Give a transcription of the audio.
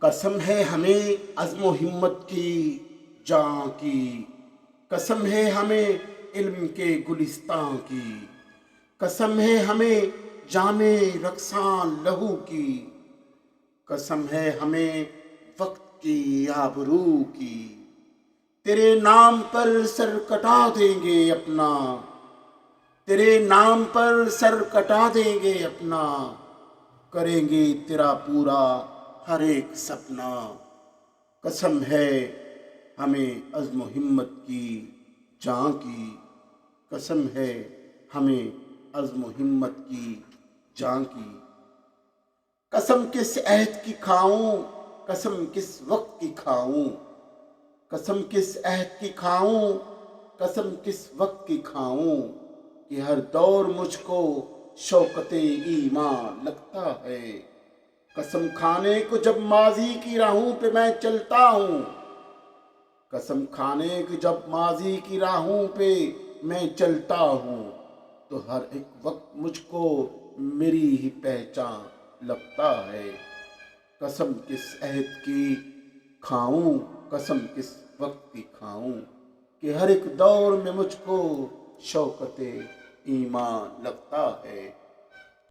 قسم ہے ہمیں عزم و ہمت کی جاں کی، قسم ہے ہمیں علم کے گلستان کی، قسم ہے ہمیں جام رقصاں لہو کی، قسم ہے ہمیں وقت کی آبرو کی۔ تیرے نام پر سر کٹا دیں گے اپنا، تیرے نام پر سر کٹا دیں گے اپنا، کریں گے تیرا پورا ہر ایک سپنا۔ قسم ہے ہمیں عزم و ہمت کی جاں کی، قسم ہے ہمیں عزم و ہمت کی جاں کی۔ قسم کس عہد کی کھاؤں، قسم کس وقت کی کھاؤں، قسم کس عہد کی کھاؤں، قسم کس وقت کی کھاؤں، کہ ہر دور مجھ کو شوکت ایمان لگتا ہے۔ قسم کھانے کو جب ماضی کی راہوں پہ میں چلتا ہوں، قسم کھانے کو جب ماضی کی راہوں پہ میں چلتا ہوں، تو ہر ایک وقت مجھ کو میری ہی پہچان لگتا ہے۔ قسم کس عہد کی کھاؤں، قسم کس وقت کی کھاؤں، کہ ہر ایک دور میں مجھ کو شوکت ایمان لگتا ہے۔